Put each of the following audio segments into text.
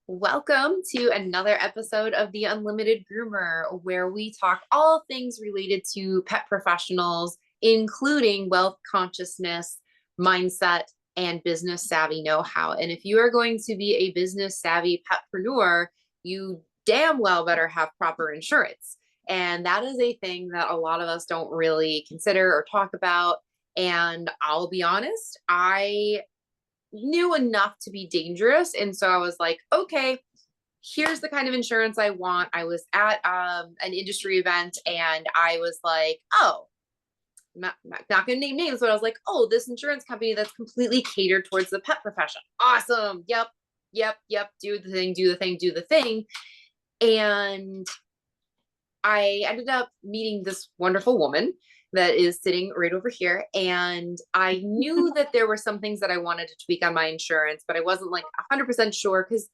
Welcome to another episode of the Unlimited Groomer, where we talk all things related to pet professionals, including wealth consciousness, mindset, and business savvy know how. And if you are going to be a business savvy petpreneur, you damn well better have proper insurance. And that is a thing that a lot of us don't really consider or talk about. And I'll be honest, I knew enough to be dangerous. And so I was like, okay, here's the kind of insurance I want. I was at an industry event and I was like, oh, not going to name names, but I was like, oh, this insurance company that's completely catered towards the pet profession. Awesome. Yep. Do the thing, do the thing, do the thing. And I ended up meeting this wonderful woman that is sitting right over here. And I knew that there were some things that I wanted to tweak on my insurance, but I wasn't like 100% sure because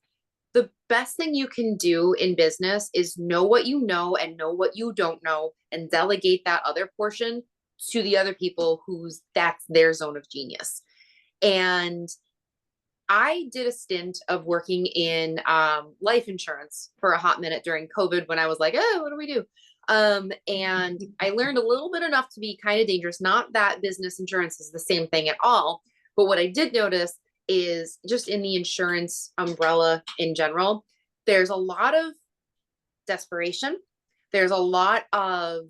the best thing you can do in business is know what you know and know what you don't know and delegate that other portion to the other people who's that's their zone of genius. And I did a stint of working in life insurance for a hot minute during COVID when I was like, oh, what do we do? And I learned a little bit enough to be kind of dangerous. Not that business insurance is the same thing at all, but what I did notice is just in the insurance umbrella in general, there's a lot of desperation. There's a lot of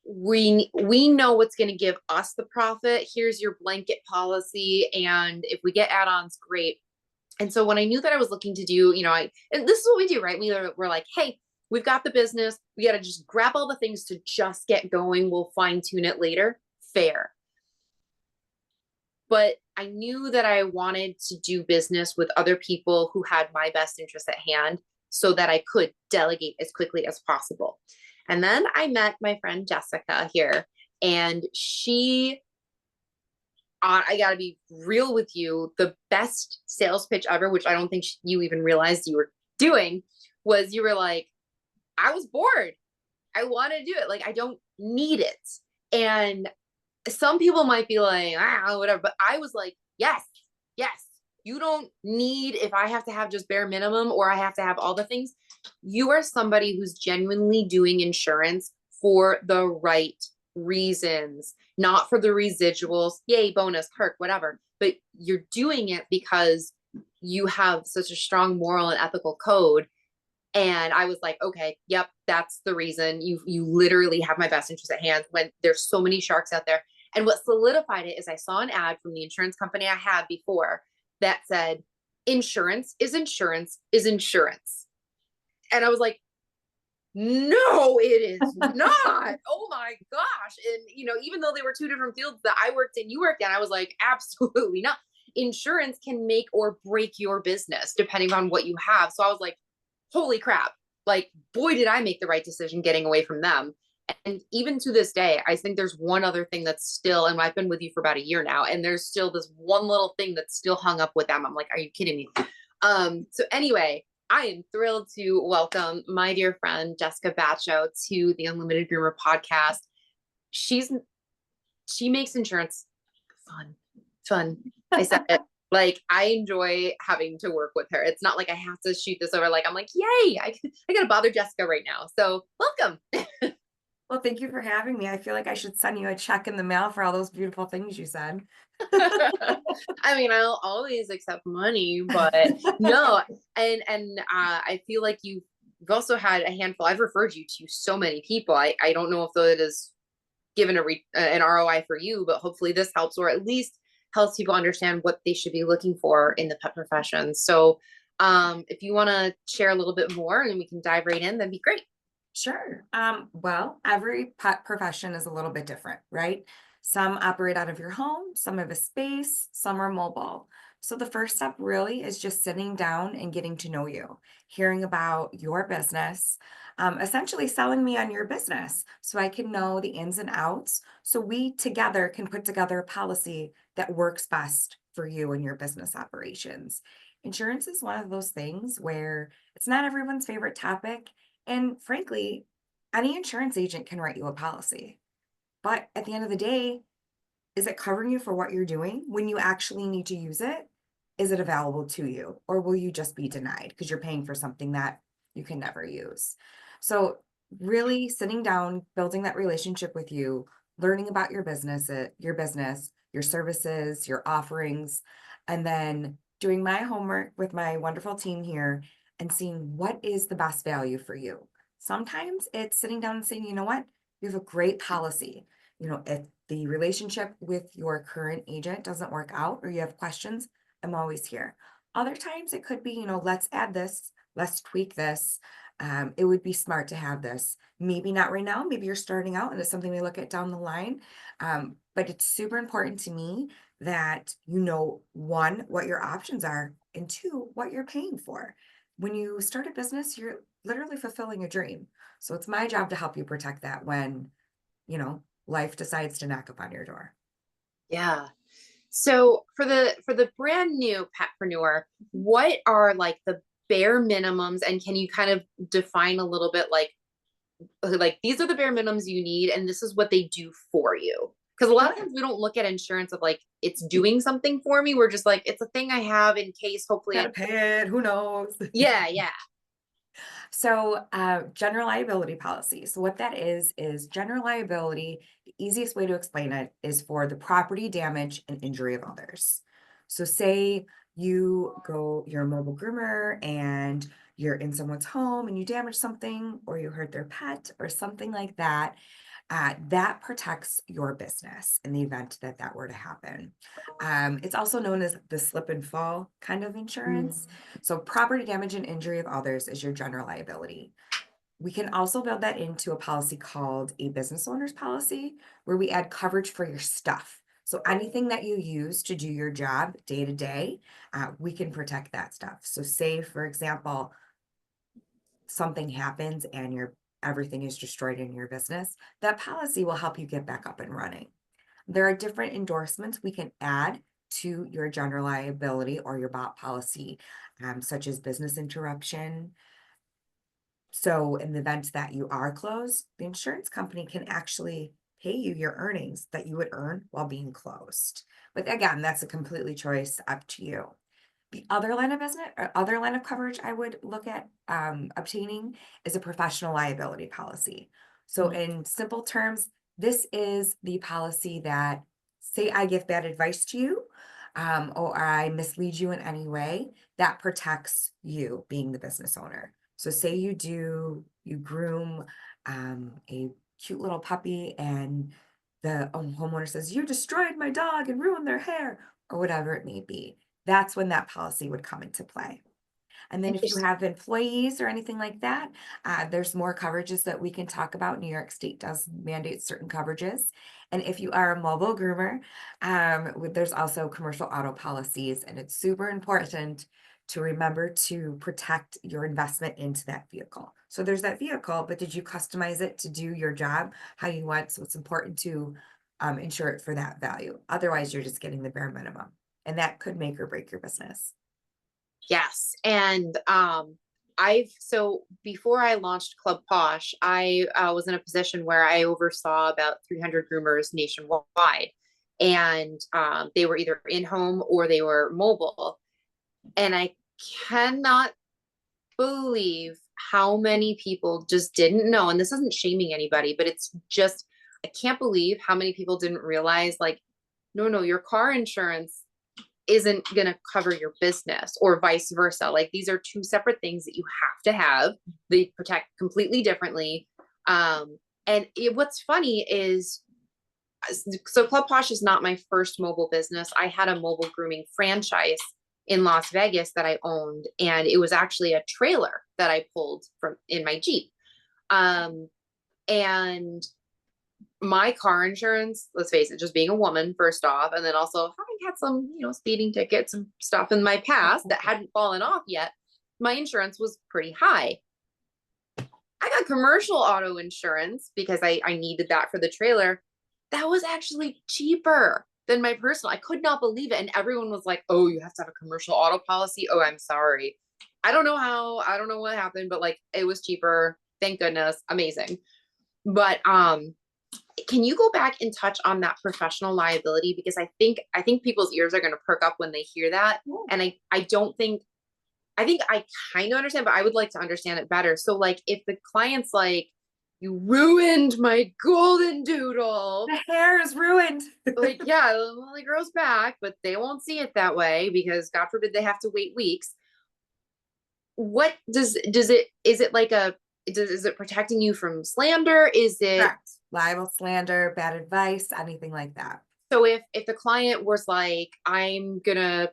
we know what's going to give us the profit. Here's your blanket policy, and if we get add-ons, great. And so when I knew that I was looking to do, and this is what we do, right? We're like, hey, we've got the business. We got to just grab all the things to just get going. We'll fine tune it later. Fair. But I knew that I wanted to do business with other people who had my best interest at hand so that I could delegate as quickly as possible. And then I met my friend Jessyca here, and I got to be real with you, the best sales pitch ever, which I don't think you even realized you were doing, was you were like, I was bored. I want to do it. Like, I don't need it. And some people might be like, whatever. But I was like, yes. You don't need, if I have to have just bare minimum or I have to have all the things, you are somebody who's genuinely doing insurance for the right reasons, not for the residuals. Yay, bonus, perk, whatever. But you're doing it because you have such a strong moral and ethical code. And I was like, okay, yep, that's the reason. You literally have my best interest at hand when there's so many sharks out there. And what solidified it is I saw an ad from the insurance company I had before that said, insurance is insurance is insurance. And I was like, no, it is not. Oh my gosh. And, even though they were two different fields that I worked in, you worked in, I was like, absolutely not. Insurance can make or break your business depending on what you have. So I was like, holy crap. Like, boy, did I make the right decision getting away from them. And even to this day, I think there's one other thing that's still, and I've been with you for about a year now, and there's still this one little thing that's still hung up with them. I'm like, are you kidding me? So anyway, I am thrilled to welcome my dear friend, Jessyca Batcho, to the Unlimited Groomer podcast. She makes insurance fun. I said it. Like, I enjoy having to work with her. It's not like I have to shoot this over. Like, I'm like, yay, I got to bother Jessyca right now. So welcome. Well, thank you for having me. I feel like I should send you a check in the mail for all those beautiful things you said. I mean, I'll always accept money, but no. And I feel like you've also had a handful. I've referred you to so many people. I don't know if that is given an ROI for you, but hopefully this helps, or at least helps people understand what they should be looking for in the pet profession. So if you want to share a little bit more and we can dive right in, that'd be great. Sure. Well, every pet profession is a little bit different, right? Some operate out of your home, some have a space, some are mobile. So the first step really is just sitting down and getting to know you, hearing about your business, essentially selling me on your business so I can know the ins and outs. So we together can put together a policy that works best for you and your business operations. Insurance is one of those things where it's not everyone's favorite topic. And frankly, any insurance agent can write you a policy. But at the end of the day, is it covering you for what you're doing when you actually need to use it? is it available to you? Or will you just be denied because you're paying for something that you can never use? So really sitting down, building that relationship with you, learning about your business, your services, your offerings, and then doing my homework with my wonderful team here and seeing what is the best value for you. Sometimes it's sitting down and saying, you know what, you have a great policy. If the relationship with your current agent doesn't work out or you have questions, I'm always here. Other times it could be, let's add this, let's tweak this. It would be smart to have this. Maybe not right now. Maybe you're starting out and it's something we look at down the line. But it's super important to me that one, what your options are, and two, what you're paying for. When you start a business, you're literally fulfilling a dream. So it's my job to help you protect that when, life decides to knock upon your door. Yeah. So for the brand new petpreneur, what are like the bare minimums, and can you kind of define a little bit like these are the bare minimums you need and this is what they do for you? Because a lot of Sure. times we don't look at insurance of like it's doing something for me. We're just like it's a thing I have in case hopefully Gotta pay it. Who knows? yeah, yeah. So, general liability policy. So, what that is general liability. The easiest way to explain it is for the property damage and injury of others. So, say you're a mobile groomer and you're in someone's home and you damage something or you hurt their pet or something like that. That protects your business in the event that that were to happen. It's also known as the slip and fall kind of insurance. Mm. So, property damage and injury of others is your general liability. We can also build that into a policy called a business owner's policy, where we add coverage for your stuff. So, anything that you use to do your job day to day, we can protect that stuff. So, say, for example, something happens and everything is destroyed in your business, that policy will help you get back up and running. There are different endorsements we can add to your general liability or your BOP policy, such as business interruption. So in the event that you are closed, the insurance company can actually pay you your earnings that you would earn while being closed. But again, that's a completely choice up to you. The other line of business or other line of coverage I would look at obtaining is a professional liability policy. So Mm. in simple terms, this is the policy that, say I give bad advice to you, or I mislead you in any way, that protects you being the business owner. So say you groom a cute little puppy and the homeowner says, you destroyed my dog and ruined their hair, or whatever it may be. That's when that policy would come into play. And then if you Interesting. have employees or anything like that, there's more coverages that we can talk about. New York State does mandate certain coverages. And if you are a mobile groomer, there's also commercial auto policies. And it's super important to remember to protect your investment into that vehicle. So there's that vehicle, but did you customize it to do your job how you want? So it's important to insure it for that value. Otherwise, you're just getting the bare minimum. And that could make or break your business. Yes. And so before I launched Club Posh, I was in a position where I oversaw about 300 groomers nationwide. And they were either in home or they were mobile. And I cannot believe how many people just didn't know. And this isn't shaming anybody, but it's just, I can't believe how many people didn't realize like, no, your car insurance isn't going to cover your business or vice versa. Like these are two separate things that you have to have. They protect completely differently. What's funny is, so Club Posh is not my first mobile business. I had a mobile grooming franchise in Las Vegas that I owned, and it was actually a trailer that I pulled from in my Jeep. And my car insurance, let's face it, just being a woman, first off, and then also having had some, speeding tickets and stuff in my past that hadn't fallen off yet, my insurance was pretty high. I got commercial auto insurance because I needed that for the trailer. That was actually cheaper than my personal. I could not believe it. And everyone was like, oh, you have to have a commercial auto policy. Oh, I'm sorry. I don't know how, I don't know what happened, but like it was cheaper. Thank goodness. Amazing. But Can you go back and touch on that professional liability? Because I think people's ears are going to perk up when they hear that. Yeah. And I don't think, I think I kind of understand, but I would like to understand it better. So like if the client's like, you ruined my golden doodle, The hair is ruined. like, yeah, well, it grows back, but they won't see it that way because God forbid they have to wait weeks. What does it, is it like is it protecting you from slander? Is it, Correct. Libel, slander, bad advice, anything like that. so if the client was like, I'm gonna,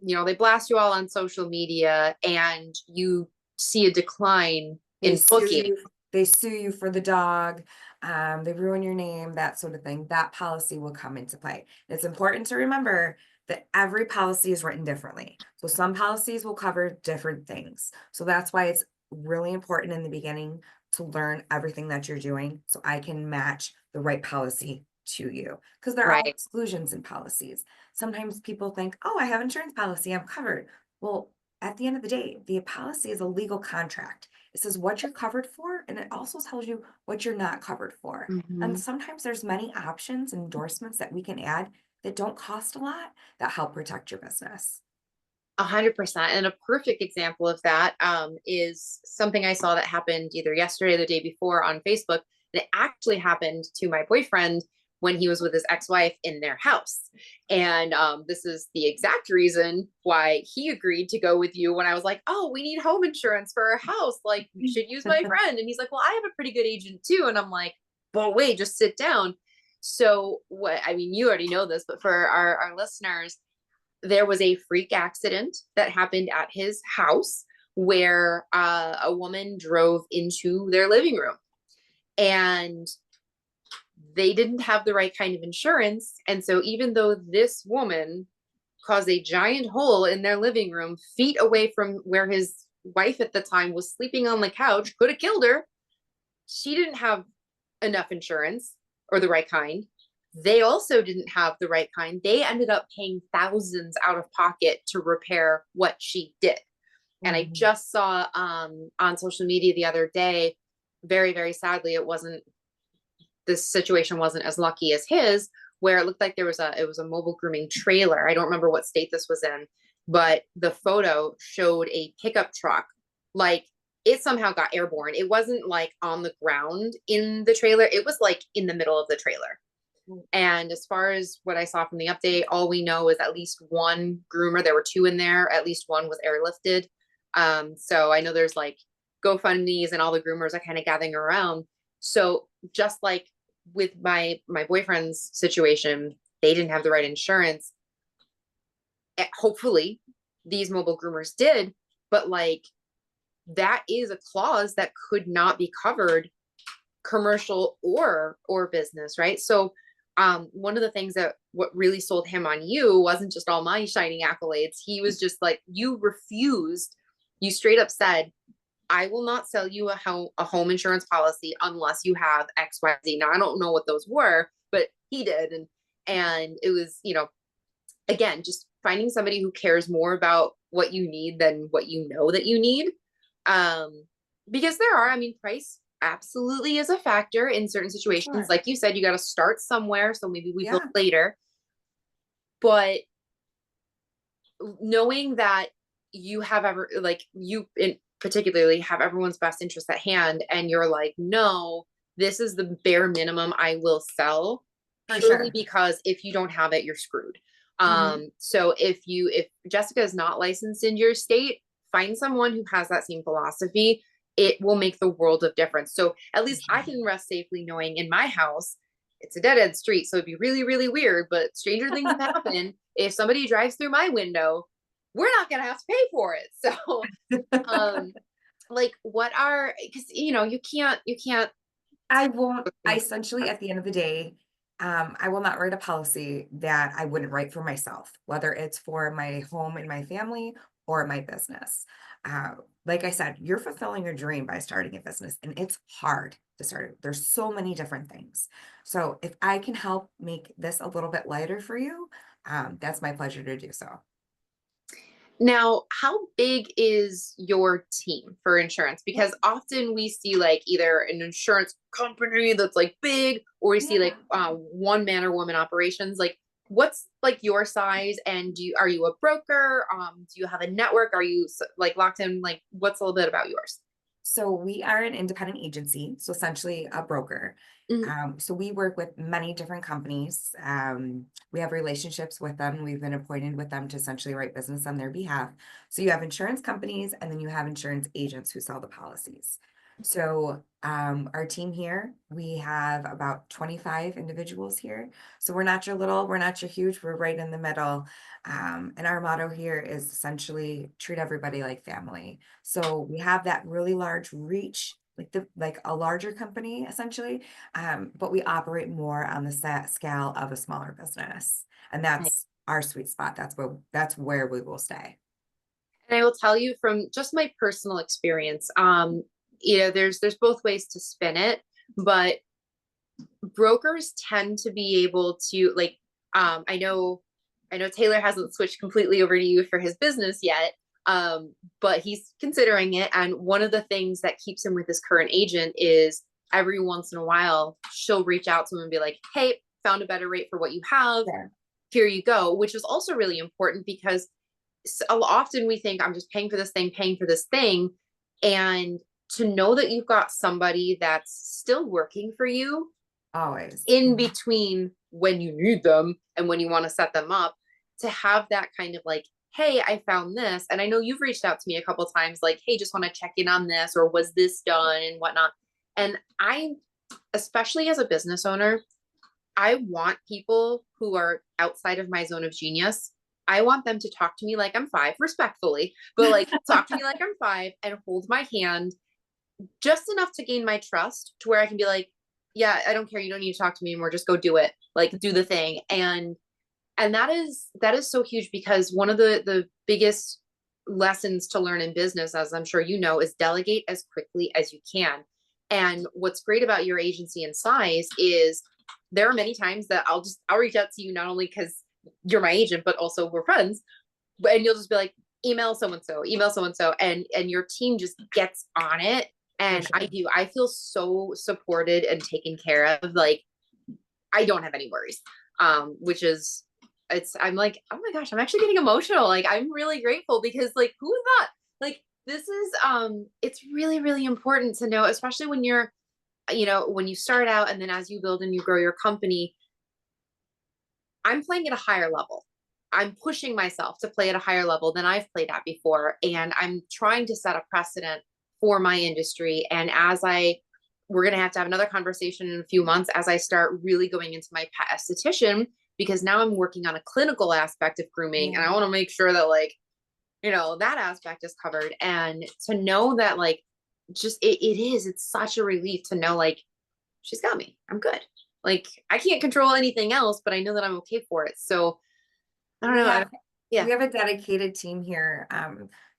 they blast you all on social media and you see a decline They in sue booking. you, they sue you for the dog, they ruin your name, that sort of thing. That policy will come into play. It's important to remember that every policy is written differently. So some policies will cover different things. So that's why it's really important in the beginning to learn everything that you're doing so I can match the right policy to you. Because there are Right. exclusions in policies. Sometimes people think, oh, I have insurance policy, I'm covered. Well, at the end of the day, the policy is a legal contract. It says what you're covered for, and it also tells you what you're not covered for. And Mhm. sometimes there's many options, endorsements that we can add that don't cost a lot that help protect your business. 100%. And a perfect example of that is something I saw that happened either yesterday or the day before on Facebook. And it actually happened to my boyfriend when he was with his ex-wife in their house. And this is the exact reason why he agreed to go with you when I was like, oh, we need home insurance for our house. Like, you should use my friend. And he's like, well, I have a pretty good agent too. And I'm like, but wait, just sit down. So what, I mean, you already know this, but for our listeners, there was a freak accident that happened at his house where a woman drove into their living room and they didn't have the right kind of insurance. And so, even though this woman caused a giant hole in their living room, feet away from where his wife at the time was sleeping on the couch, could have killed her, she didn't have enough insurance or the right kind. They also didn't have the right kind. They ended up paying thousands out of pocket to repair what she did. And I Mhm. just saw on social media the other day, very, very sadly, this situation wasn't as lucky as his, where it looked like it was a mobile grooming trailer. I don't remember what state this was in, but the photo showed a pickup truck, like it somehow got airborne. It wasn't like on the ground in the trailer, it was like in the middle of the trailer. And as far as what I saw from the update, all we know is at least one groomer. There were two in there. At least one was airlifted. So I know there's like GoFundMe's and all the groomers are kind of gathering around. So just like with my boyfriend's situation, they didn't have the right insurance. Hopefully, these mobile groomers did, but like that is a clause that could not be covered, commercial or business, right? So one of the things that what really sold him on you wasn't just all my shining accolades. He was just like, you refused, you straight up said, I will not sell you a home insurance policy unless you have XYZ. Now I don't know what those were, but he did. And it was, again, just finding somebody who cares more about what you need than what you know that you need. Um, because there are, I mean, price absolutely is a factor in certain situations. Sure. Like you said, you got to start somewhere. So maybe we look Yeah, later. But knowing that you have like you in particularly have everyone's best interest at hand, and you're like, no, this is the bare minimum I will sell, for purely sure. because if you don't have it, you're screwed. Mhm. So if Jessica is not licensed in your state, find someone who has that same philosophy. It will make the world of difference. So at For least I sure. can rest safely knowing in my house it's a dead end street, so it'd be really, really weird. But stranger things have happened. If somebody drives through my window, we're not gonna have to pay for it. So, um, like, what are, because you can't. I won't, I essentially, at the end of the day, I will not write a policy that I wouldn't write for myself, whether it's for my home and my family or my business. Uh, like I said, you're fulfilling your dream by starting a business, and it's hard to start. There's so many different things. So if I can help make this a little bit lighter for you, that's my pleasure to do so. Now, how big is your team for insurance? Because often we see like either an insurance company that's like big, or we see like Yeah. one man or woman operations. Like, what's like your size? And are you a broker? Do you have a network? Are you like locked in? Like, what's a little bit about yours? So we are an independent agency, so essentially a broker. Mhm. So we work with many different companies. We have relationships with them. We've been appointed with them to essentially write business on their behalf. So you have insurance companies and then you have insurance agents who sell the policies. So our team here, we have about 25 individuals here. So we're not your huge, we're right in the middle. And our motto here is essentially treat everybody like family. So we have that really large reach, like a larger company essentially, but we operate more on the scale of a smaller business, and that's our sweet spot. That's where we will stay. And I will tell you from just my personal experience, there's both ways to spin it, but brokers tend to be able to like, I know Taylor hasn't switched completely over to you for his business yet, but he's considering it. And one of the things that keeps him with his current agent is every once in a while she'll reach out to him and be like, "Hey, found a better rate for what you have. Yeah. Here you go," which is also really important because so often we think I'm just paying for this thing. And to know that you've got somebody that's still working for you Always. in between when you need them and when you want to set them up, to have that kind of like, hey, I found this. And I know you've reached out to me a couple of times, like, hey, just want to check in on this, or was this done and whatnot. And I, especially as a business owner, I want people who are outside of my zone of genius. I want them to talk to me like I'm five, respectfully, but like talk to me like I'm five and hold my hand just enough to gain my trust to where I can be like, yeah, I don't care. You don't need to talk to me anymore. Just go do it. Like do the thing. And that is so huge because one of the biggest lessons to learn in business, as I'm sure you know, is delegate as quickly as you can. And what's great about your agency and size is there are many times that I'll reach out to you not only because you're my agent, but also we're friends. And you'll just be like, email so and so, and your team just gets on it. For And sure. I feel so supported and taken care of. Like I don't have any worries. Which is I'm like, oh my gosh, I'm actually getting emotional. Like I'm really grateful because like who thought like this is it's really, really important to know, especially when you're, when you start out and then as you build and you grow your company. I'm playing at a higher level. I'm pushing myself to play at a higher level than I've played at before. And I'm trying to set a precedent for my industry. And we're going to have another conversation in a few months as I start really going into my pet esthetician, because now I'm working on a clinical aspect of grooming. And I Yeah. want to make sure that like, that aspect is covered. And to know that like, it's such a relief to know like, she's got me. I'm good. Like I can't control anything else, but I know that I'm okay for it. So I don't We know. have Yeah. we have a dedicated team here.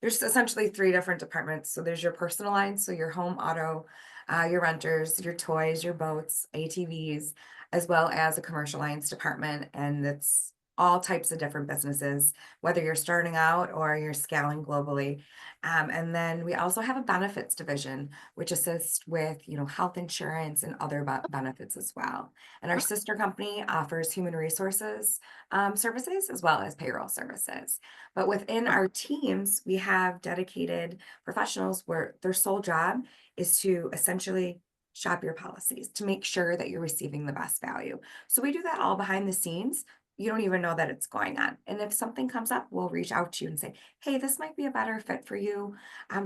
There's essentially three different departments. So there's your personal lines, so your home auto, your renters, your toys, your boats, ATVs, as well as a commercial lines department. And that's all types of different businesses, whether you're starting out or you're scaling globally. And then we also have a benefits division, which assists with, health insurance and other benefits as well. And our sister company offers human resources services as well as payroll services. But within our teams, we have dedicated professionals where their sole job is to essentially shop your policies to make sure that you're receiving the best value. So we do that all behind the scenes. You don't even know that it's going on. And if something comes up, we'll reach out to you and say, hey, this might be a better fit for you.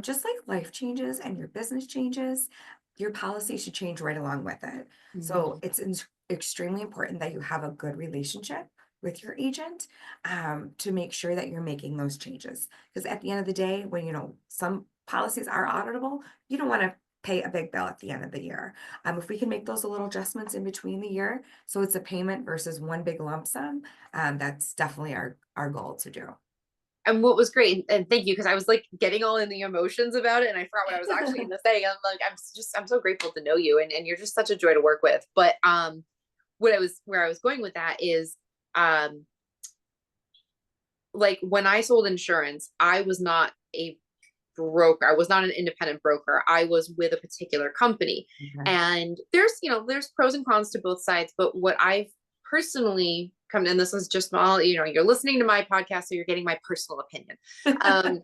Just like life changes and your business changes, your policy should change right along with it. So Mhm. it's extremely important that you have a good relationship with your agent to make sure that you're making those changes. Because at the end of the day, when some policies are auditable, you don't want to pay a big bill at the end of the year. If we can make those little adjustments in between the year, so it's a payment versus one big lump sum, that's definitely our goal to do. And what was great, and thank you, because I was like getting all in the emotions about it, and I forgot what I was actually going to say. I'm like, I'm so grateful to know you, and you're just such a joy to work with. But where I was going with that is, um, like when I sold insurance, I was not a broker. I was not an independent broker. I was with a particular company. Okay. And there's pros and cons to both sides, but what I've personally come, and this is just all, you're listening to my podcast, so you're getting my personal opinion. Um,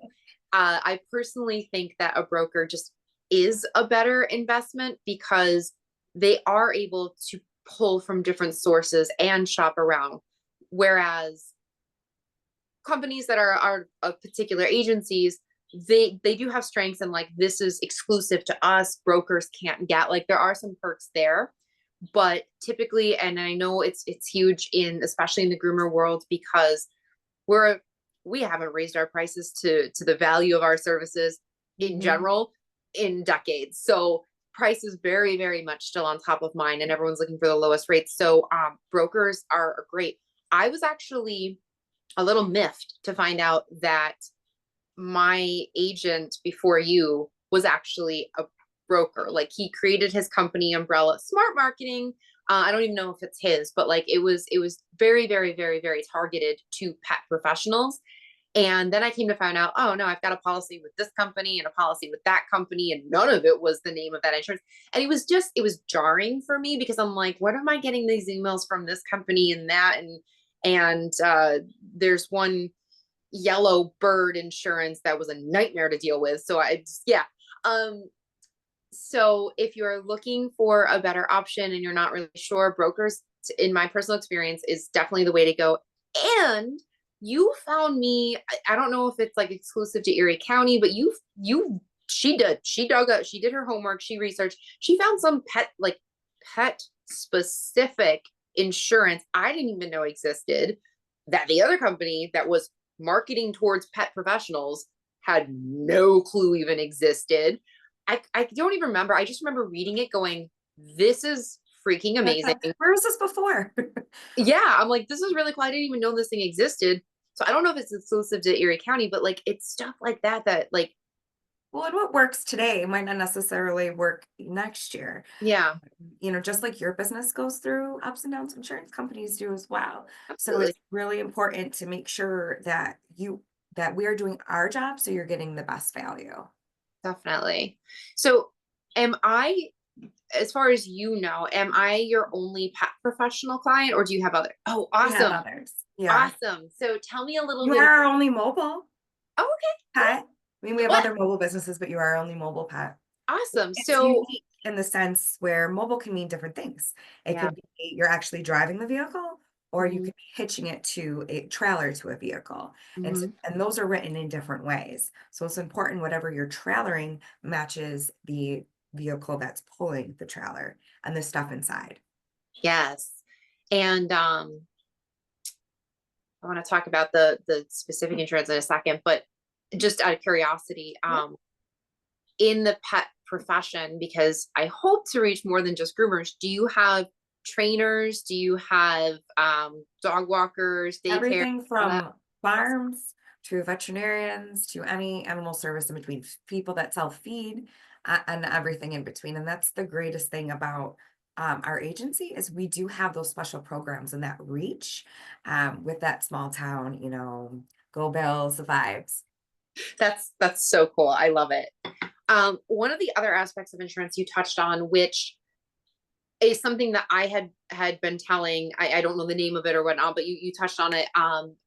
I personally think that a broker just is a better investment because they are able to pull from different sources and shop around. Whereas companies that are of particular agencies, they do have strengths and like this is exclusive to us, brokers can't get, like there are some perks there. But typically, and I know it's huge in especially in the groomer world because we haven't raised our prices to the value of our services in Mhm. general in decades. So price is very, very much still on top of mind and everyone's looking for the lowest rates. So brokers are great. I was actually a little miffed to find out that my agent before you was actually a broker. Like he created his company umbrella, smart marketing. I don't even know if it's his, but like it was very, very, very, very targeted to pet professionals. And then I came to find out, oh no, I've got a policy with this company and a policy with that company, and none of it was the name of that insurance. And it was jarring for me because I'm like, what am I getting these emails from this company and that? And there's one yellow bird insurance that was a nightmare to deal with. So yeah. Um, so if you're looking for a better option and you're not really sure, brokers, in my personal experience, is definitely the way to go. And you found me, I don't know if it's like exclusive to Erie County, but she dug up, she did her homework, she researched, she found some pet specific insurance I didn't even know existed that the other company that was marketing towards pet professionals had no clue even existed. I don't even remember. I just remember reading it going, this is freaking amazing. Where was this before? Yeah, I'm like, this is really cool. I didn't even know this thing existed. So I don't know if it's exclusive to Erie County, but like it's stuff like that like, Well, and what works today might not necessarily work next year. yeah, Just like your business goes through ups and downs, insurance companies do as well. So absolutely. it's really important to make sure that we are doing our job so you're getting the best value. Definitely. So am I, as far as am I your only pet professional client or do you have other? Oh, We have awesome. others. Yeah. Awesome. So tell me a little You bit. are our only mobile Oh, okay, pet. I mean, we have great. other mobile businesses, but you are our only mobile pet. Awesome. It's So unique in the sense where mobile can mean different things. It yeah. could be you're actually driving the vehicle, or you Mhm, could be hitching it to a trailer to a vehicle. mhm. And those are written in different ways. So it's important whatever you're trailering matches the vehicle that's pulling the trailer and the stuff inside. Yes. And I want to talk about the specific insurance in a second, but just out of curiosity, Yeah. in the pet profession, because I hope to reach more than just groomers, do you have trainers? Do you have dog walkers, daycare, Everything all that? from farms to veterinarians to any animal service in between, people that sell feed, and everything in between. And that's the greatest thing about our agency is we do have those special programs and that reach with that small town, go Bills, the vibes. That's so cool. I love it. One of the other aspects of insurance you touched on, which is something that I had been telling, I don't know the name of it or whatnot, but you touched on it,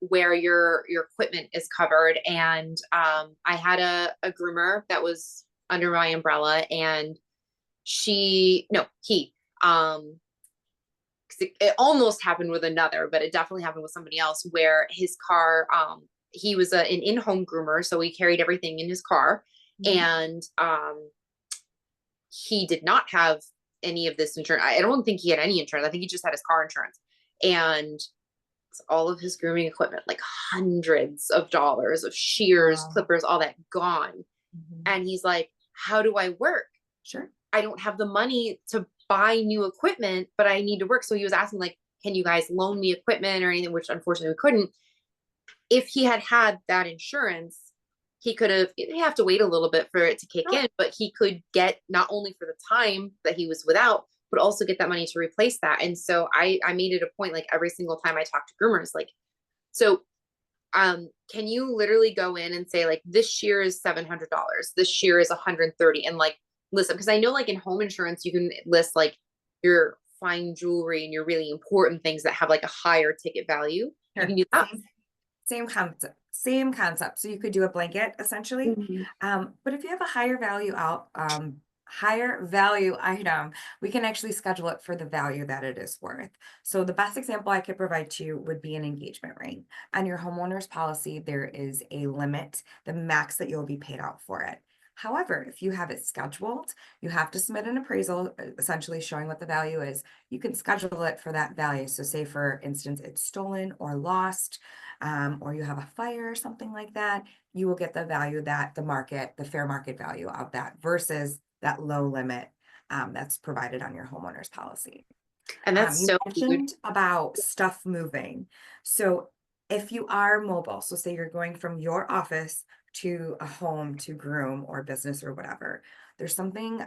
where your equipment is covered. And I had a groomer that was under my umbrella, and he, 'cause it almost happened with another, but it definitely happened with somebody else where his car, he was an in-home groomer, so he carried everything in his car. Mhm. And he did not have any of this insurance. I don't think he had any insurance. I think he just had his car insurance. And all of his grooming equipment, like hundreds of dollars of shears, Wow. clippers, all that gone. Mhm. And he's like, how do I work? Sure. I don't have the money to buy new equipment, but I need to work. So he was asking, like, can you guys loan me equipment or anything? Which unfortunately we couldn't. If he had had that insurance, he could have, he have to wait a little bit for it to kick Sure. in, but he could get not only for the time that he was without, but also get that money to replace that. And so I made it a point, like every single time I talk to groomers, like, so can you literally go in and say like this shear is $700, this shear is 130, and like listen, because I know like in home insurance you can list like your fine jewelry and your really important things that have like a higher ticket value. You can Sure. do that. Same concept, same concept. So you could do a blanket essentially. Mhm. But if you have a higher value item, we can actually schedule it for the value that it is worth. So the best example I could provide to you would be an engagement ring. On your homeowner's policy, there is a limit, the max that you'll be paid out for it. However, if you have it scheduled, you have to submit an appraisal, essentially showing what the value is. You can schedule it for that value. So say for instance, it's stolen or lost, or you have a fire or something like that, you will get the value that the fair market value of that versus that low limit that's provided on your homeowner's policy. And that's You so weird. mentioned about stuff moving. So if you are mobile, so say you're going from your office to a home to groom or business or whatever, there's something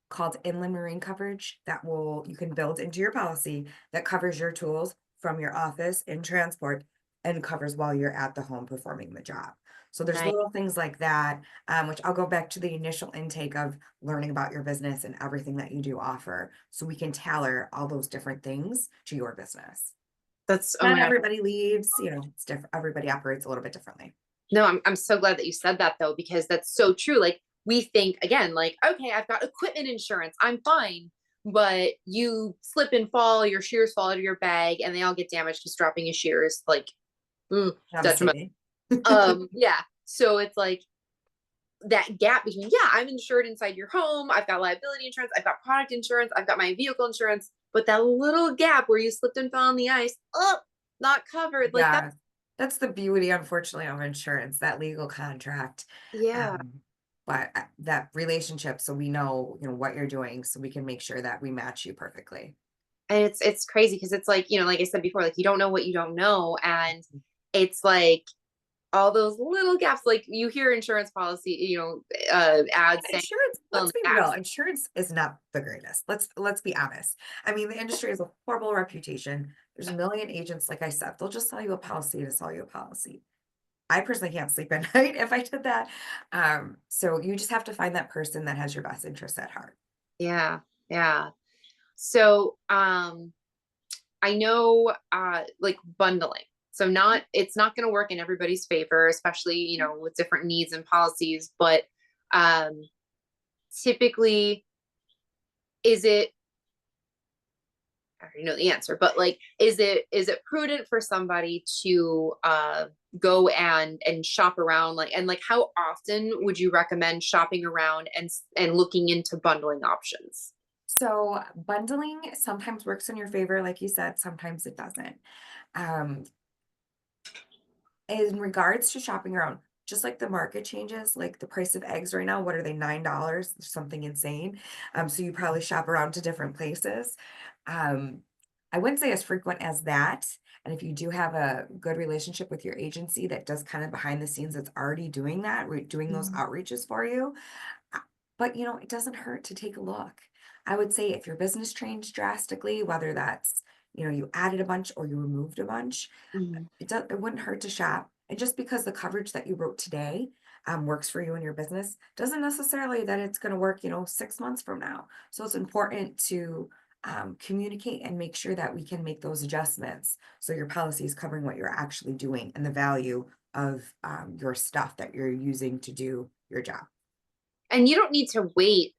called inland marine coverage that you can build into your policy that covers your tools from your office in transport and covers while you're at the home performing the job. So there's Nice. little things like that, which I'll go back to the initial intake of learning about your business and everything that you do offer. So we can tailor all those different things to your business. That's, oh Not my God. everybody leaves, it's different. Everybody operates a little bit differently. No, I'm so glad that you said that though, because that's so true. Like we think again, like, okay, I've got equipment insurance, I'm fine. But you slip and fall, your shears fall out of your bag and they all get damaged because dropping your shears, like, detrimental. Devastating. Yeah. So it's like that gap between, yeah, I'm insured inside your home, I've got liability insurance, I've got product insurance, I've got my vehicle insurance, but that little gap where you slipped and fell on the ice, oh, not covered. Like that. Yeah, that's the beauty, unfortunately, of insurance, that legal contract. Yeah. Um, but that relationship, so we know, what you're doing, so we can make sure that we match you perfectly. And it's crazy because it's like, like I said before, like you don't know what you don't know. And it's like all those little gaps, like you hear insurance policy, ads saying Insurance, fill in let's the be real, gaps. insurance is not the greatest. Let's be honest. I mean, the industry has a horrible reputation. There's a million agents, like I said, they'll just sell you a policy to sell you a policy. I personally can't sleep at night if I did that. So you just have to find that person that has your best interest at heart. Yeah. Yeah. So I know like bundling. So it's not going to work in everybody's favor, especially, with different needs and policies, but um typically is it, I already know the answer, but like, is it prudent for somebody to go and shop around, like, and like how often would you recommend shopping around and looking into bundling options? So bundling sometimes works in your favor, like you said, sometimes it doesn't. Um, in regards to shopping around, just like the market changes, like the price of eggs right now, what are they, $9? Something insane. So you probably shop around to different places. Um, I wouldn't say as frequent as that. And if you do have a good relationship with your agency that does kind of behind the scenes that's already doing that, doing those Mhm. outreaches for you, but it doesn't hurt to take a look. I would say if your business changed drastically, whether that's, you added a bunch or you removed a bunch, Mhm. it wouldn't hurt to shop. And just because the coverage that you wrote today works for you and your business doesn't necessarily that it's going to work, 6 months from now. So it's important to communicate and make sure that we can make those adjustments so your policy is covering what you're actually doing and the value of your stuff that you're using to do your job. And you don't need to wait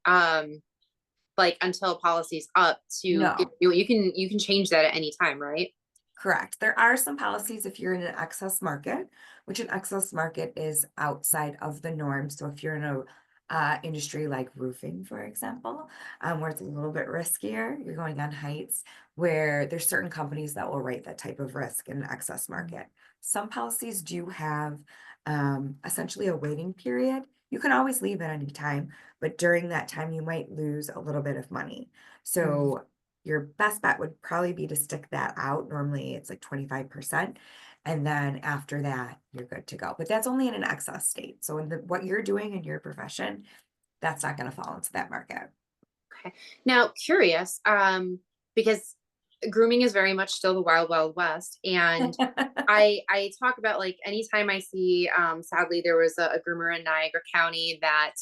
like until policy's up to No. you can change that at any time, right? Correct. There are some policies if you're in an excess market, which an excess market is outside of the norm. So if you're in a industry like roofing, for example, where it's a little bit riskier, you're going on heights where there's certain companies that will write that type of risk in an excess market. Some policies do have essentially a waiting period. You can always leave at any time, but during that time, you might lose a little bit of money. Mhm. So your best bet would probably be to stick that out. Normally it's like 25%. And then after that, you're good to go. But that's only in an excess state. So in what you're doing in your profession, that's not going to fall into that market. Okay. Now, curious, because grooming is very much still the wild, wild west. And I talk about like anytime I see, sadly, there was a groomer in Niagara County that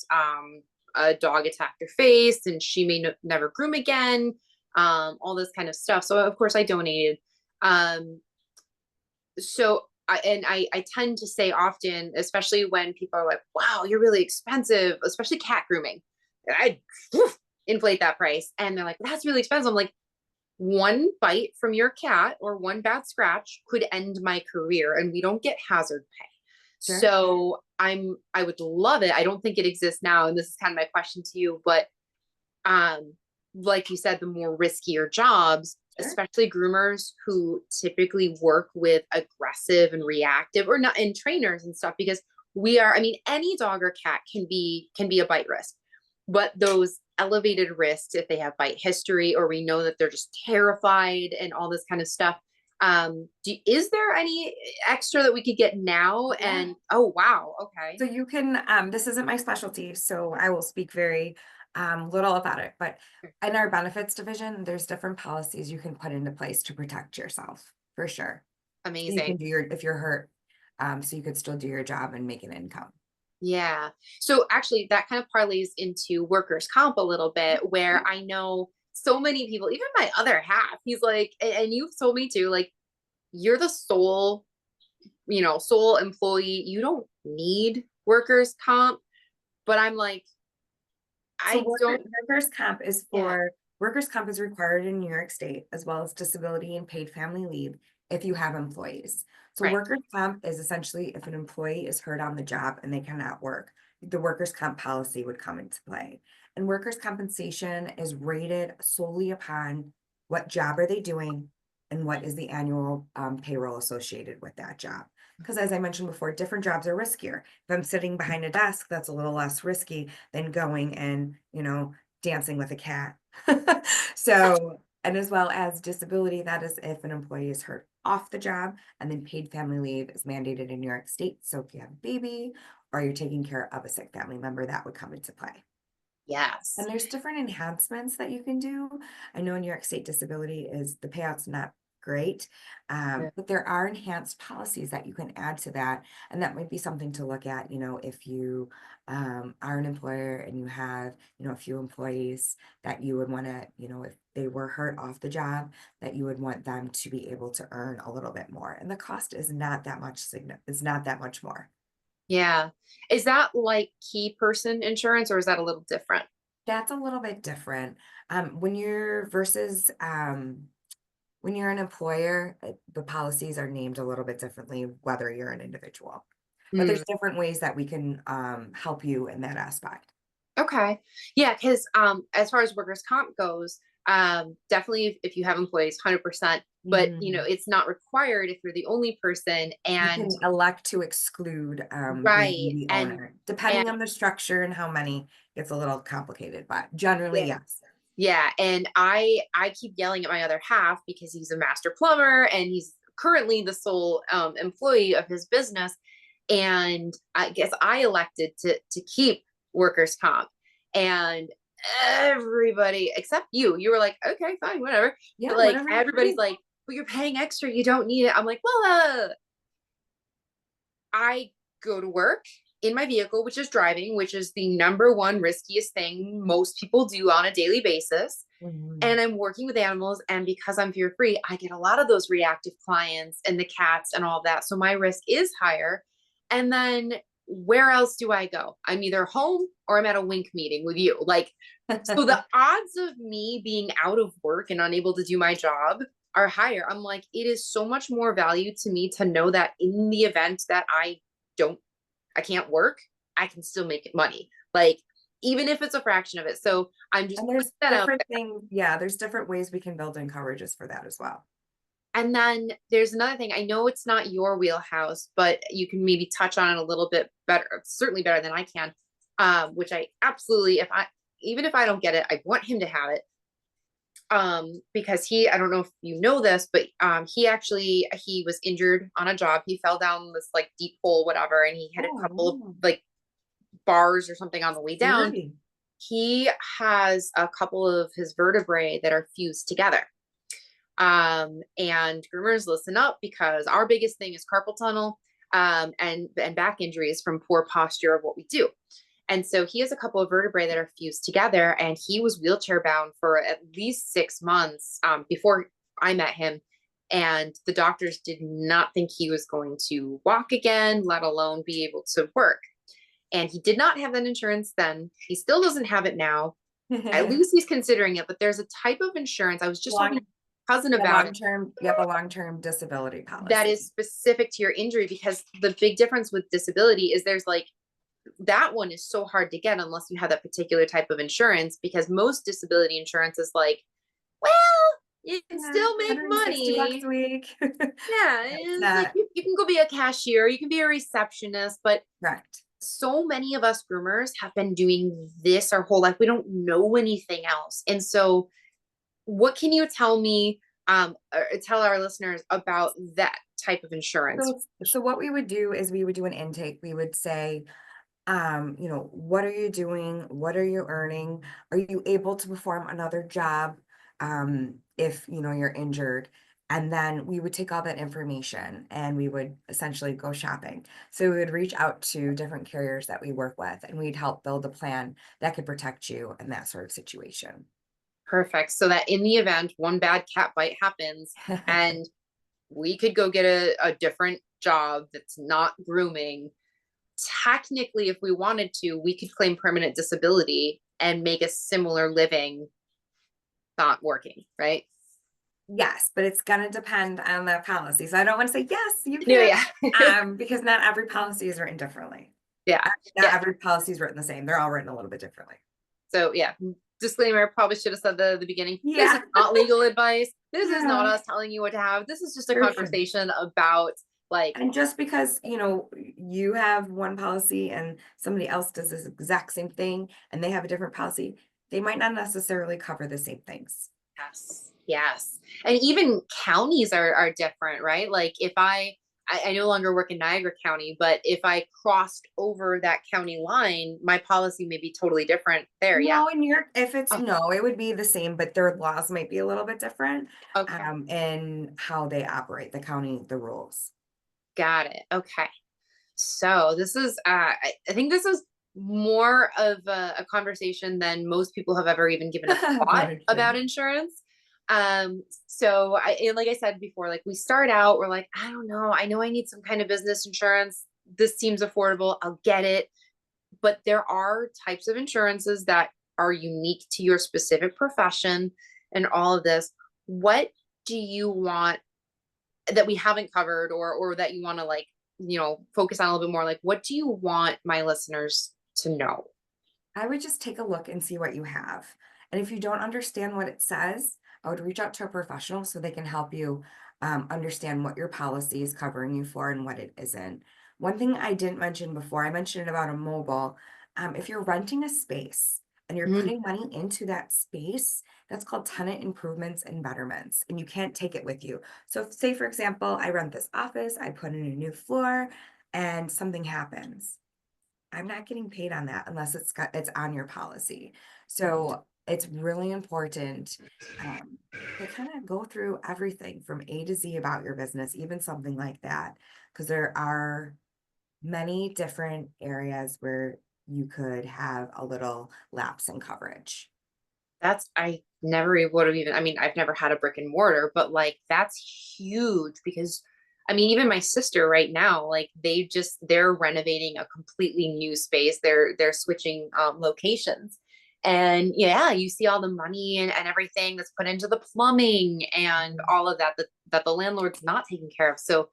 a dog attacked her face and she may never groom again, all this kind of stuff. So of course I donated. Um, so I tend to say often, especially when people are like, wow, you're really expensive, especially cat grooming. I inflate that price. And they're like, that's really expensive. I'm like, one bite from your cat or one bad scratch could end my career, and we don't get hazard pay. Sure. So I would love it. I don't think it exists now. And this is kind of my question to you, but um, like you said, the more riskier jobs, Sure. especially groomers who typically work with aggressive and reactive or not, and trainers and stuff, because we are, I mean, any dog or cat can be a bite risk, but those elevated risks, if they have bite history, or we know that they're just terrified and all this kind of stuff. Is there any extra that we could get now? Yeah. And oh, wow. Okay. So you can, this isn't my specialty, so I will speak very little about it, but in our benefits division, there's different policies you can put into place to protect yourself, for sure. So you Amazing. can do your, if you're hurt, so you could still do your job and make an income. Yeah. So actually, that kind of parlays into workers' comp a little bit, where I know so many people, even my other half, he's like, and you've told me too, like, you're the sole, sole employee. You don't need workers' comp. But I'm like, So I don't, yeah, workers' comp is required in New York State, as well as disability and paid family leave if you have employees. So right. workers' comp is essentially if an employee is hurt on the job and they cannot work, the workers' comp policy would come into play. And workers' compensation is rated solely upon what job are they doing and what is the annual payroll associated with that job. Because as I mentioned before, different jobs are riskier. If I'm sitting behind a desk, that's a little less risky than going and, dancing with a cat. So, and as well as disability, that is if an employee is hurt off the job, and then paid family leave is mandated in New York State. So if you have a baby or you're taking care of a sick family member, that would come into play. And Yes. there's different enhancements that you can do. I know in New York State disability is the payout's not great, Yeah. but there are enhanced policies that you can add to that. And that might be something to look at, if you are an employer and you have, a few employees that you would want to, if they were hurt off the job, that you would want them to be able to earn a little bit more. And the cost is not that much, it's not that much more. Yeah. Is that like key person insurance, or is that a little different? That's a little bit different. When you're versus when you're an employer, the policies are named a little bit differently, whether you're an individual. But Hmm. there's different ways that we can help you in that aspect. Okay. Yeah, because as far as workers' comp goes, definitely if you have employees, 100%, but Mhm. it's not required if you're the only person. You And can elect to exclude right. the And owner. Depending and on the structure and how many, it's a little complicated, but generally, yeah. yes. Yeah. And I keep yelling at my other half because he's a master plumber and he's currently the sole employee of his business. And I guess I elected to keep workers' comp. And everybody except you were like, okay, fine, whatever. But Yeah, like whatever you everybody's do. like, but you're paying extra, you don't need it. I'm like, well, I go to work in my vehicle, which is driving, which is the number one riskiest thing most people do on a daily basis. Mhm. And I'm working with animals. And because I'm fear free, I get a lot of those reactive clients and the cats and all that. So my risk is higher. And then where else do I go? I'm either home or I'm at a wink meeting with you. Like, so the odds of me being out of work and unable to do my job are higher. I'm like, it is so much more value to me to know that in the event that don't, I can't work, I can still make money. Like, even if it's a fraction of it. So I'm just And putting there's that out different there. things. Yeah, there's different ways we can build in coverages for that as well. And then there's another thing. I know it's not your wheelhouse, but you can maybe touch on it a little bit better, certainly better than I can. Which I absolutely, even if I don't get it, I want him to have it. Because I don't know if you know this, but he was injured on a job. He fell down this like deep hole, whatever, and he hit a Oh, couple of wow. like bars or something on the way down. Really? He has a couple of his vertebrae that are fused together. And groomers, listen up, because our biggest thing is carpal tunnel, and back injuries from poor posture of what we do. And so he has a couple of vertebrae that are fused together, and he was wheelchair bound for at least 6 months, before I met him. And the doctors did not think he was going to walk again, let alone be able to work. And he did not have that insurance then. He still doesn't have it now. At least he's considering it, but there's a type of insurance. I was just talking Long, to my cousin yeah, about it, long-term, you have a long-term disability that policy. is specific to your injury, because the big difference with disability is there's like, that one is so hard to get unless you have that particular type of insurance, because most disability insurance is like, well, you can Yeah, still make 160 bucks money. a week. Yeah, It's it's like not you can go be a cashier, you can be a receptionist, but correct. so many of us groomers have been doing this our whole life. We don't know anything else. And so, what can you tell me, or tell our listeners about that type of insurance? So what we would do is we would do an intake. We would say, what are you doing? What are you earning? Are you able to perform another job? If you're injured. And then we would take all that information and we would essentially go shopping. So we would reach out to different carriers that we work with and we'd help build a plan that could protect you in that sort of situation. Perfect. So that in the event one bad cat bite happens, and we could go get a different job that's not grooming, technically, if we wanted to, we could claim permanent disability and make a similar living not working, right? Yes, but it's gonna depend on the policy. So I don't want to say, yes, you No, can, yeah. because not every policy is written differently. Yeah. Not Yeah. every policy is written the same. They're all written a little bit differently. So yeah, disclaimer, probably should have said the beginning. This is Yeah. not legal advice. This is not Yeah, us telling you what to have. This is just a for sure. conversation about, like, And just because, you have one policy and somebody else does this exact same thing and they have a different policy, they might not necessarily cover the same things. yes, yes. And even counties are different, right? Like if I no longer work in Niagara County, but if I crossed over that county line, my policy may be totally different there. Yeah. No, and if it's Oh, no, it would be the same, but their laws might be a little bit different, okay. in how they operate, the county, the rules. Got it. Okay. So this is, I think this is more of a conversation than most people have ever even given a thought About about insurance. insurance. So and like I said before, like we start out, we're like, I don't know, I know I need some kind of business insurance. This seems affordable. I'll get it. But there are types of insurances that are unique to your specific profession and all of this. What do you want that we haven't covered, or that you want to, like, focus on a little bit more? Like, what do you want my listeners to know? I would just take a look and see what you have. And if you don't understand what it says, I would reach out to a professional so they can help you understand what your policy is covering you for and what it isn't. One thing I didn't mention before, I mentioned about a mobile. If you're renting a space and you're Mm, putting money into that space, that's called tenant improvements and betterments, and you can't take it with you. So, say for example, I rent this office, I put in a new floor, and something happens. I'm not getting paid on that unless it's on your policy. So it's really important to kind of go through everything from A to Z about your business, even something like that, because there are many different areas where you could have a little lapse in coverage. I never would have even, I mean, I've never had a brick and mortar, but like that's huge, because I mean, even my sister right now, like they're renovating a completely new space. They're switching locations. And yeah, you see all the money and everything that's put into the plumbing and Mhm. all of that the landlord's not taking care of. So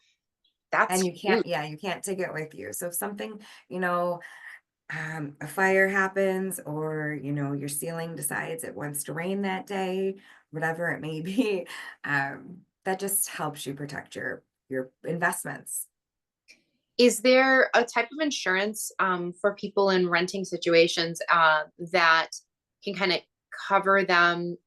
And that's you huge. can't, yeah, you can't take it with you. So if something, a fire happens or your ceiling decides it wants to rain that day, whatever it may be, that just helps you protect your investments. Is there a type of insurance for people in renting situations that can kind of cover them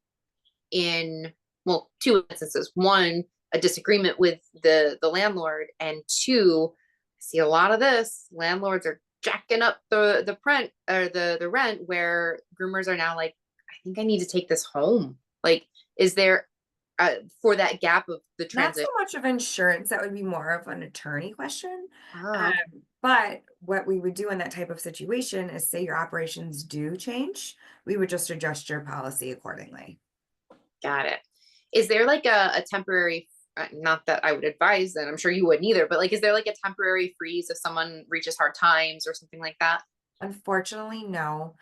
in, well, two instances? One, a disagreement with the landlord, and two, I see a lot of this. Landlords are jacking up the rent, or the rent, where groomers are now like, I think I need to take this home. Like, is there for that gap of the Not so transition? much of insurance, that would be more of an attorney question. Oh, okay. But what we would do in that type of situation is say your operations do change, we would just adjust your policy accordingly. Got it. Is there like a temporary, not that I would advise, and I'm sure you wouldn't either, but like, is there like a temporary freeze if someone reaches hard times or something like that? Unfortunately, no.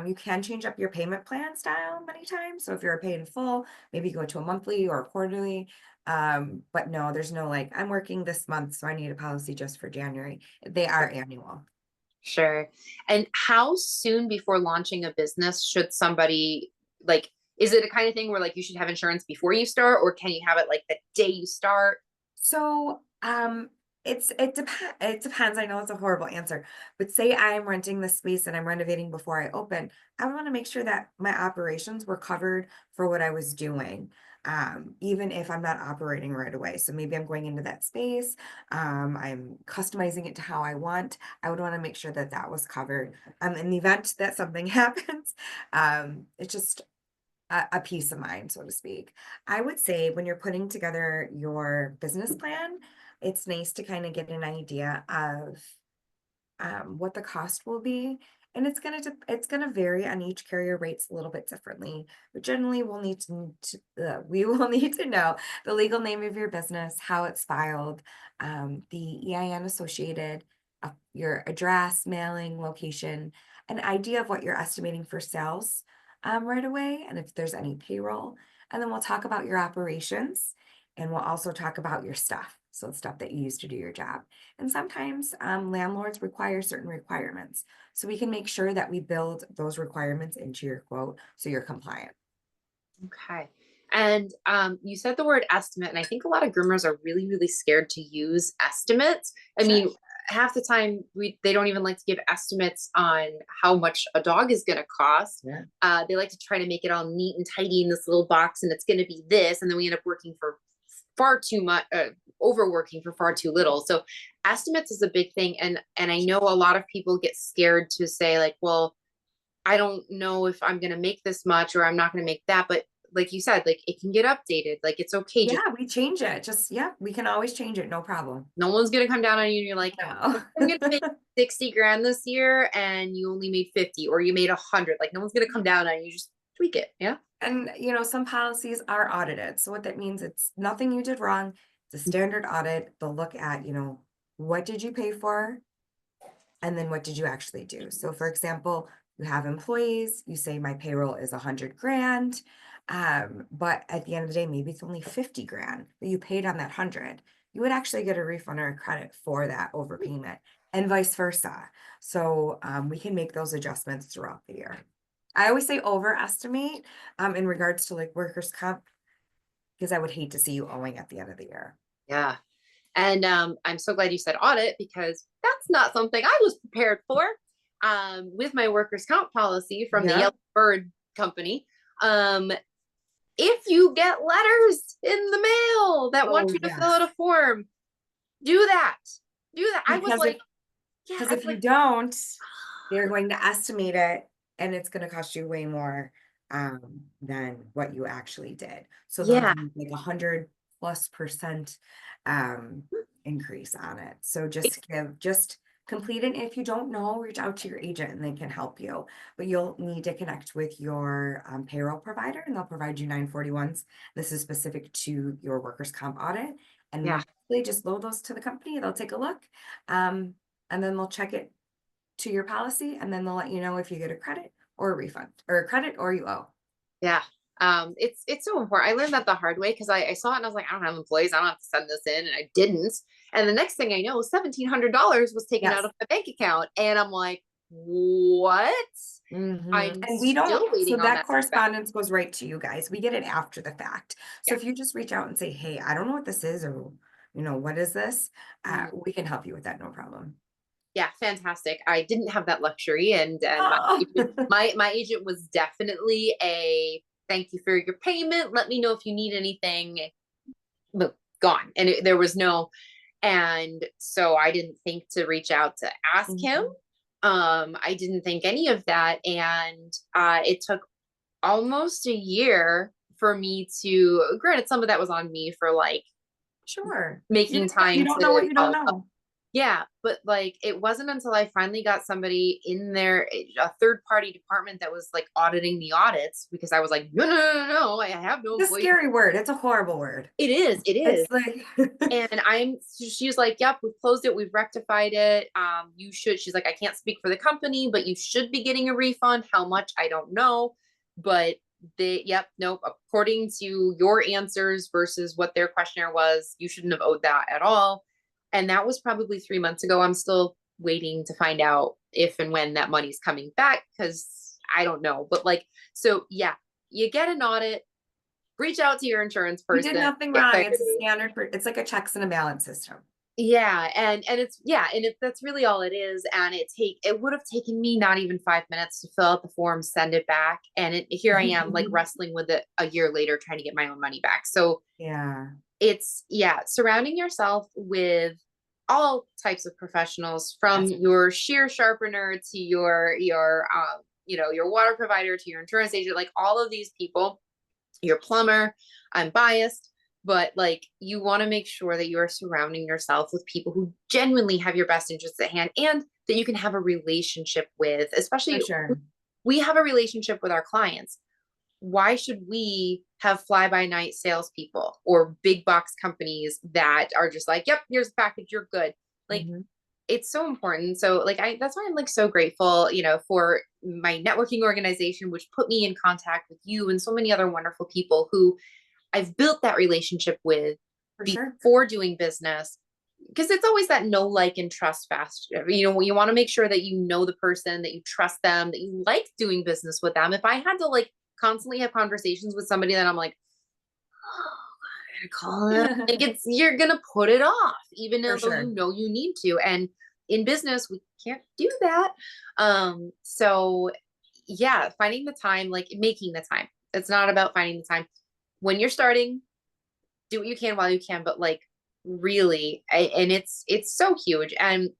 You can change up your payment plan style many times. So if you're paying full, maybe go to a monthly or a quarterly. But no, there's no like, I'm working this month, so I need a policy just for January. They are annual. Sure. And how soon before launching a business should somebody like, is it a kind of thing where like you should have insurance before you start, or can you have it like the day you start? So, it depends. I know it's a horrible answer, but say I'm renting the space and I'm renovating before I open, I want to make sure that my operations were covered for what I was doing. Even if I'm not operating right away. So maybe I'm going into that space, I'm customizing it to how I want. I would want to make sure that that was covered. In the event that something happens, it's just a peace of mind, so to speak. I would say when you're putting together your business plan, it's nice to kind of get an idea of what the cost will be. And it's gonna vary on each carrier rates a little bit differently. But generally, we will need to know the legal name of your business, how it's filed, the EIN associated, your address, mailing, location, an idea of what you're estimating for sales right away, and if there's any payroll. And then we'll talk about your operations, and we'll also talk about your stuff. So the stuff that you use to do your job. And sometimes landlords require certain requirements. So we can make sure that we build those requirements into your quote so you're compliant. Okay. And you said the word estimate, and I think a lot of groomers are really, really scared to use estimates. I Sure. mean, half the time they don't even like to give estimates on how much a dog is going to cost. Yeah. They like to try to make it all neat and tidy in this little box, and it's going to be this, and then we end up working for far too much, overworking for far too little. So estimates is a big thing, and I know a lot of people get scared to say like, well, I don't know if I'm going to make this much or I'm not going to make that, but like you said, like it can get updated. Like it's okay. Yeah, Just we change it. Yeah, we can always change it. No problem. no one's gonna come down on you and you're like, No. I'm gonna make 60 grand this year and you only made 50 or you made 100. Like no one's gonna come down on you. Just tweak it. Yeah. And some policies are audited. So what that means, it's nothing you did wrong. It's a standard audit. They'll look at, what did you pay for? And then what did you actually do? So for example, you have employees, you say my payroll is 100 grand. But at the end of the day, maybe it's only 50 grand that you paid on that 100. You would actually get a refund or a credit for that overpayment and vice versa. So we can make those adjustments throughout the year. I always say overestimate in regards to like workers' comp, because I would hate to see you owing at the end of the year. Yeah. And I'm so glad you said audit because that's not something I was prepared for. With my workers' comp policy from the Yeah. Yellow Bird company, if you get letters in the mail that want Oh, you to fill yes. out a form, do that. Do that. I was Because if like, yeah, Because I if was you like, don't, they're going to estimate it and it's going to cost you way more than what you actually did. So they'll yeah, do like 100+% um, increase on it. So it's, just complete it. If you don't know, reach out to your agent and they can help you. But you'll need to connect with your payroll provider and they'll provide you 941s. This is specific to your workers' comp audit. And yeah, they just load those to the company. They'll take a look. Um, and then they'll check it to your policy and then they'll let you know if you get a credit or a refund or a credit or you owe. yeah. It's so important. I learned that the hard way because I saw it and I was like, I don't have employees. I don't have to send this in, and I didn't. And the next thing I know, $1,700 was taken out Yes. of my bank account, and I'm like, what? I'm And we don't, still so waiting on that that to be back. correspondence goes right to you guys. We get it after the fact. So Yeah. if you just reach out and say, hey, I don't know what this is, or, what is this? Mm. We can help you with that. No problem. Yeah, fantastic. I didn't have that luxury, and Oh, my agent was definitely a thank you for your payment. Let me know if you need anything. But gone, and there was no, and so I didn't think to reach out to ask him. Mhm. I didn't think any of that, and it took almost a year for me to, granted, some of that was on me for like Sure. making You time don't know what to you don't know. yeah, but like it wasn't until I finally got somebody in there, a third party department that was like auditing the audits because I was like, no, no, no, no, no, I have no It's a employees. scary word. It's a horrible word. It is, it is. It's like, And she was like, yep, we've closed it, we've rectified it. You should, she's like, I can't speak for the company, but you should be getting a refund. How much? I don't know. But yep, nope, according to your answers versus what their questionnaire was, you shouldn't have owed that at all. And that was probably 3 months ago. I'm still waiting to find out if and when that money's coming back because I don't know. But like, so yeah, you get an audit, reach out to your insurance you did person, nothing get wrong. It's a clarity. standard for, it's like a checks and a balance system. Yeah, and it's yeah, and that's really all it is. And it would have taken me not even 5 minutes to fill out the form, send it back, and here I am like wrestling with it a year later, trying to get my own money back. So Yeah, it's yeah, surrounding yourself with all types of professionals, from that's your shear sharpener to your your water provider to your insurance agent, like all of these people, your plumber. I'm biased, but like you want to make sure that you are surrounding yourself with people who genuinely have your best interests at hand and that you can have a relationship with, for especially sure. we have a relationship with our clients. Why should we have fly by night salespeople or big box companies that are just like, yep, here's the package, you're good? Like, Mm-hmm. it's so important. So like that's why I'm like so grateful, for my networking organization, which put me in contact with you and so many other wonderful people who I've built that relationship with For sure. before doing business. Because it's always that know, like, and trust fast. You want to make sure that you know the person, that you trust them, that you like doing business with them. If I had to like constantly have conversations with somebody that I'm like, oh, I gotta call them, like you're gonna put it off, even For though sure. you need to. And in business, we can't do that. So yeah, finding the time, like making the time. It's not about finding the time when you're starting. Do what you can while you can, but like really, and it's so huge. And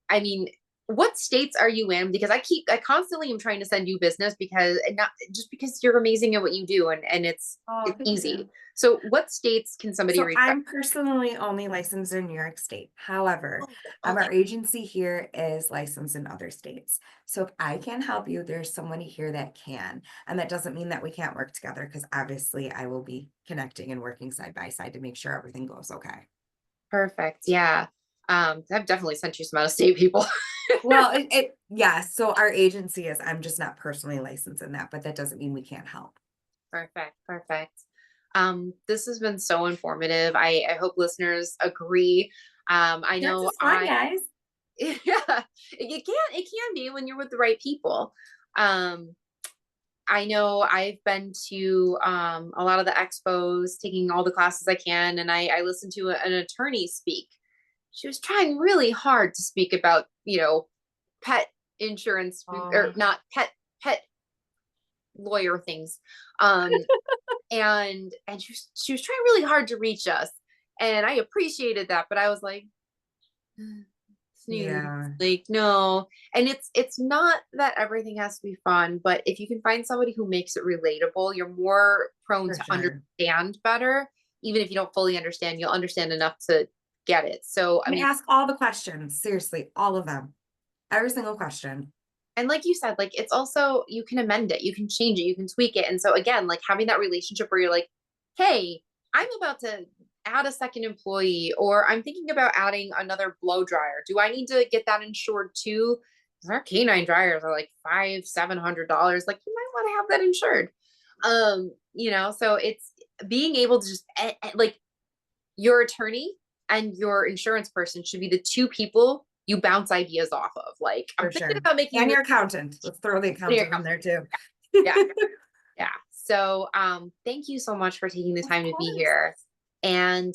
I mean, what states are you in? Because I constantly am trying to send you business because, and not just because you're amazing at what you do, and Oh, it's thank easy. you. So what states can somebody So reach out? I'm personally only licensed in New York State. However, Okay, our agency here is licensed in other states. So if I can help you, there's somebody here that can. And that doesn't mean that we can't work together because obviously I will be connecting and working side by side to make sure everything goes okay. perfect. Yeah. I've definitely sent you some out of state people. Well, yes. So our agency is, I'm just not personally licensed in that, but that doesn't mean we can't help. Perfect, perfect. This has been so informative. I hope listeners agree. I Yours know is fun, guys. yeah, it can be when you're with the right people. Um, I know I've been to a lot of the expos, taking all the classes I can, and I listened to an attorney speak. She was trying really hard to speak about, pet insurance or Oh, not pet lawyer things. Um, and she was trying really hard to reach us, and I appreciated that, but I was like, snooze, yeah, like no. And it's not that everything has to be fun, but if you can find somebody who makes it relatable, you're more prone for to sure. understand better. Even if you don't fully understand, you'll understand enough to get it. So I And mean, ask all the questions, seriously, all of them. Every single question. and like you said, like it's also, you can amend it, you can change it, you can tweak it. And so again, like having that relationship where you're like, hey, I'm about to add a second employee, or I'm thinking about adding another blow dryer. Do I need to get that insured too? Our canine dryers are like $500-$700. Like you might want to have that insured. So it's being able to just like your attorney and your insurance person should be the two people you bounce ideas off of. Like, I'm For thinking sure. about making And this your accountant. Let's throw the clear. accountant in there too. Yeah, yeah. So, thank you so much for taking the Of time to be course. here. And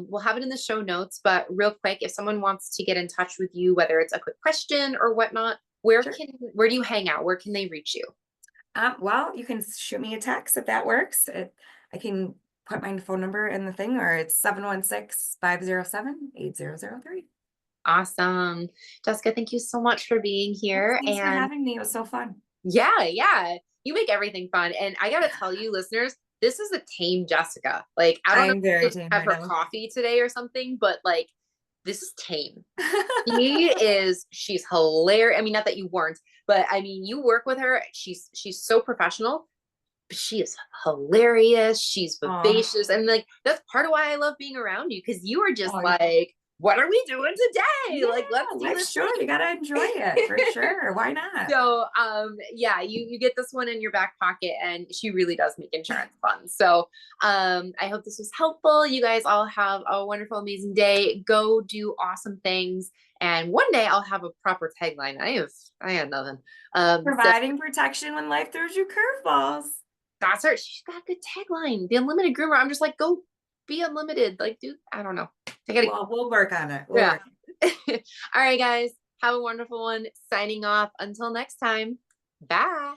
we'll have it in the show notes. But real quick, if someone wants to get in touch with you, whether it's a quick question or whatnot, Sure. where do you hang out? Where can they reach you? Well, you can shoot me a text if that works. I can put my phone number in the thing, or it's 716-507-8003. Awesome. Jessyca, thank you so much for being Yes, here. thanks for And having me. It was so fun. yeah, yeah. You make everything fun. And I gotta tell you, listeners, this is a tame Jessyca. Like, I I don't know am very if she tame had right her now. coffee today or something, but like, this is tame. She's hilarious. I mean, not that you weren't, but I mean, you work with her. She's so professional, but she is hilarious. She's Oh, vivacious. And like, that's part of why I love being around you, because you are just oh, like, what are we doing today? yeah, Like, let's do life's this short. You gotta enjoy it for sure. Why not? so yeah, you get this one in your back pocket, and she really does make insurance fun. So I hope this was helpful. You guys all have a wonderful, amazing day. Go do awesome things. And one day I'll have a proper tagline. I have nothing. So Providing protection when life throws you curveballs. that's her. She's got a good tagline. The Unlimited Groomer. I'm just like, go be unlimited. Like, dude, I don't know. I gotta Well, we'll work on it. We'll yeah. work. All right, guys. Have a wonderful one. Signing off. Until next time. Bye.